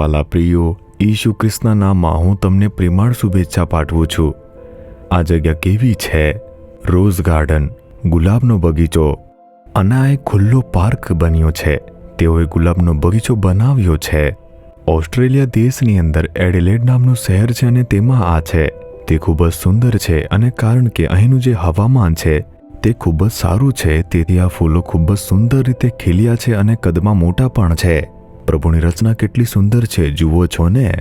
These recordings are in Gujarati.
વાલા પ્રિયો, ઈસુ ખ્રિસ્તના નામમાં હું તમને પ્રેમાળ શુભેચ્છા પાઠવું છું। આ જગ્યા કેવી છે? રોઝ ગાર્ડન, ગુલાબનો બગીચો, અને આ એક ખુલ્લો પાર્ક બન્યો છે। તેઓએ ગુલાબનો બગીચો બનાવ્યો છે। ઓસ્ટ્રેલિયા દેશની અંદર એડિલેડ નામનું શહેર છે અને તેમાં આ છે। તે ખૂબ જ સુંદર છે અને કારણ કે અહીંનું જે હવામાન છે તે ખૂબ જ સારું છે, તેથી આ ફૂલો ખૂબ જ સુંદર રીતે ખીલ્યા છે અને કદમાં મોટા પણ છે। પ્રભુની રચના કેટલી સુંદર છે, જુઓ છો ને?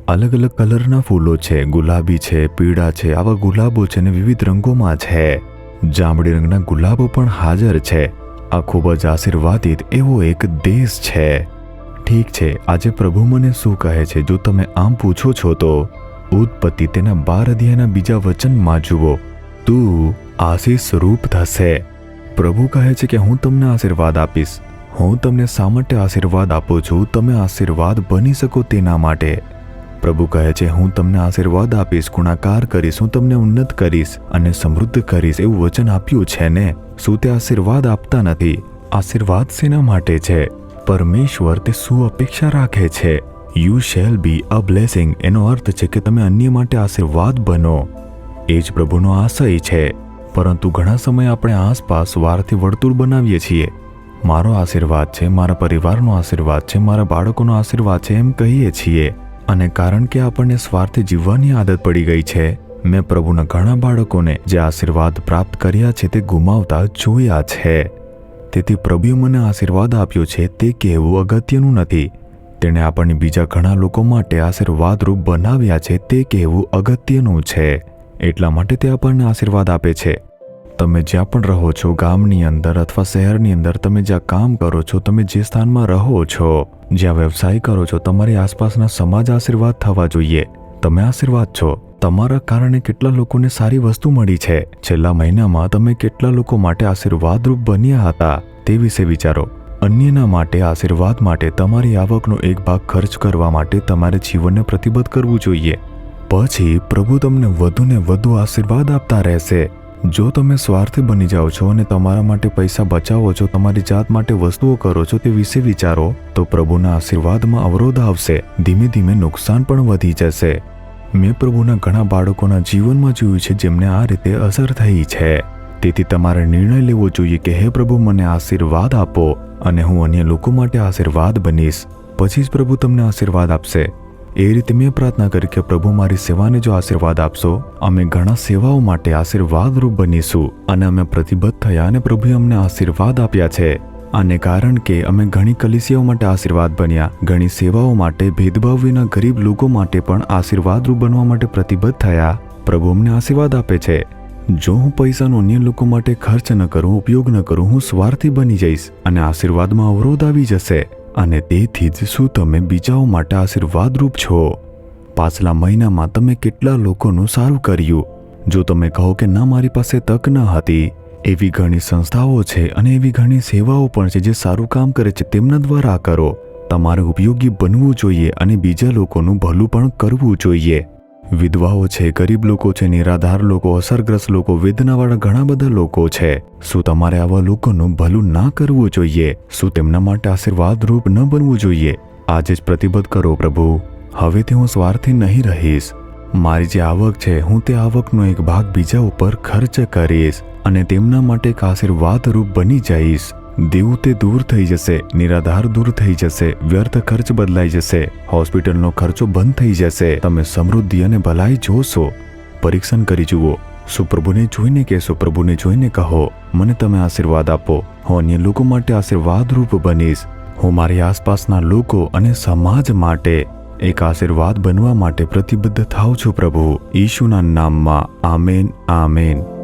અલગ અલગ કલરના ફૂલો છે, ગુલાબી છે, પીળા છે, આવા ગુલાબો છે અને વિવિધ રંગોમાં છે। જાંબલી રંગના ગુલાબો પણ હાજર છે। આ ખૂબ જ આશીર્વાદિત એવો એક દેશ છે। ઠીક છે, આજે પ્રભુ મને શું કહે છે જો તમે આમ પૂછો છો તો ઉત્પત્તિ તેના 12 અધ્યાયના બીજા વચનમાં જુઓ, તું આશીષ રૂપ થશે। પ્રભુ કહે છે કે હું તમને આશીર્વાદ આપીશ। હું તમને શા માટે આશીર્વાદ આપું છું? તમે આશીર્વાદ બની શકો તેના માટે। પ્રભુ કહે છે હું તમને આશીર્વાદ આપીશ, ગુણાકાર કરીશ, હું તમને ઉન્નત કરીશ અને સમૃદ્ધ કરીશ, એવું વચન આપ્યું છે ને? શું તે આશીર્વાદ આપતા નથી? આશીર્વાદ શેના માટે છે? પરમેશ્વર તે શું અપેક્ષા રાખે છે? You shall be a blessing, એનો અર્થ છે કે તમે અન્ય માટે આશીર્વાદ બનો। એ જ પ્રભુનો આશય છે। પરંતુ ઘણા સમય આપણે આસપાસ વારથી વર્તુળ બનાવીએ છીએ। મારો આશીર્વાદ છે, મારા પરિવારનો આશીર્વાદ છે, મારા બાળકોનો આશીર્વાદ છે એમ કહીએ છીએ, અને કારણ કે આપણને સ્વાર્થી જીવવાની આદત પડી ગઈ છે, મેં પ્રભુના ઘણા બાળકોને જે આશીર્વાદ પ્રાપ્ત કર્યા છે તે ગુમાવતા જોયા છે। તેથી પ્રભુએ મને આશીર્વાદ આપ્યો છે તે કહેવું અગત્યનું નથી, તેણે આપણને બીજા ઘણા લોકો માટે આશીર્વાદરૂપ બનાવ્યા છે તે કહેવું અગત્યનું છે। એટલા માટે તે આપણને આશીર્વાદ આપે છે। તમે જ્યાં પણ રહો છો, ગામની અંદર અથવા શહેરની અંદર, તમે જ્યાં કામ કરો છો, તમે જે સ્થાનમાં રહો છો, જ્યાં વ્યવસાય કરો છો, તમારી આસપાસના સમાજ આશીર્વાદ થવા જોઈએ। તમે આશીર્વાદ છો। તમારા કારણે કેટલા લોકોને સારી વસ્તુ મળી છે। છેલ્લા મહિનામાં તમે કેટલા લોકો માટે આશીર્વાદરૂપ બન્યા હતા તે વિશે વિચારો। અન્યના માટે, આશીર્વાદ માટે તમારી આવકનો એક ભાગ ખર્ચ કરવા માટે તમારે જીવનને પ્રતિબદ્ધ કરવું જોઈએ। પછી પ્રભુ તમને વધુને વધુ આશીર્વાદ આપતા રહેશે। જો તમે સ્વાર્થી બની જાઓ છો અને તમારા માટે પૈસા બચાવો છો, તમારી જાત માટે વસ્તુઓ કરો છો તે વિશે વિચારો, તો પ્રભુના આશીર્વાદમાં અવરોધ આવશે। ધીમે ધીમે નુકસાન પણ વધી જશે। મેં પ્રભુના ઘણા બાળકોના જીવનમાં જોયું છે જેમને આ રીતે અસર થઈ છે। તેથી તમારે નિર્ણય લેવો જોઈએ કે હે પ્રભુ, મને આશીર્વાદ આપો અને હું અન્ય લોકો માટે આશીર્વાદ બનીશ, પછી જ પ્રભુ તમને આશીર્વાદ આપશે। એ રીતે મેં પ્રાર્થના કરી કે પ્રભુ, મારી સેવાને જો આશીર્વાદ આપશો, અમે ઘણા સેવાઓ માટે આશીર્વાદરૂપ બનીશું। અને અમે પ્રતિબદ્ધ થયા અને પ્રભુએ અમને આશીર્વાદ આપ્યા છે। આને કારણ કે અમે ઘણી કલીસિયાઓ માટે આશીર્વાદ બન્યા, ઘણી સેવાઓ માટે, ભેદભાવ વિના ગરીબ લોકો માટે પણ આશીર્વાદરૂપ બનવા માટે પ્રતિબદ્ધ થયા। પ્રભુ અમને આશીર્વાદ આપે છે। જો હું પૈસાનો અન્ય લોકો માટે ખર્ચ ન કરું, ઉપયોગ ન કરું, હું સ્વાર્થી બની જઈશ અને આશીર્વાદમાં અવરોધ આવી જશે। અને તેથી જ શું તમે બીજાઓ માટે આશીર્વાદરૂપ છો? પાછલા મહિનામાં તમે કેટલા લોકોનું સારું કર્યું? જો તમે કહો કે ના, મારી પાસે તક ન હતી, એવી ઘણી સંસ્થાઓ છે અને એવી ઘણી સેવાઓ પણ છે જે સારું કામ કરે છે, તેમના દ્વારા કરો। તમારે ઉપયોગી બનવું જોઈએ અને બીજા લોકોનું ભલું પણ કરવું જોઈએ। વિધવાઓ છે, ગરીબ લોકો છે, નિરાધાર લોકો, અસરગ્રસ્ત લોકો, વેદનાવાળા ઘણા બધા લોકો છે। શું તમારે આવા લોકોનું ભલું ના કરવું જોઈએ? શું તેમના માટે આશીર્વાદરૂપ ન બનવું જોઈએ? આજે જ પ્રતિબદ્ધ કરો, પ્રભુ, હવેથી હું સ્વાર્થી નહીં રહીશ। મારી જે આવક છે, હું તે આવકનો એક ભાગ બીજા ઉપર ખર્ચ કરીશ અને તેમના માટે એક આશીર્વાદરૂપ બની જઈશ। દેવું તે દૂર થઈ જશે, નિરાધાર દૂર થઈ જશે, વ્યર્થ ખર્ચ બદલાઈ જશે, હોસ્પિટલનો ખર્ચો બંધ થઈ જશે। તમે સમૃદ્ધિ અને ભલાઈ જોશો। પરીક્ષણ કરી જુઓ। શું પ્રભુને જોઈને કહેશો? પ્રભુને જોઈને કહો, મને તમે આશીર્વાદ આપો, હું અન્ય લોકો માટે આશીર્વાદરૂપ બનીશ। હું મારી આસપાસના લોકો અને સમાજ માટે એક આશીર્વાદ બનવા માટે પ્રતિબદ્ધ થાઉં છું પ્રભુ, ઈશુના નામમાં। Amen, amen.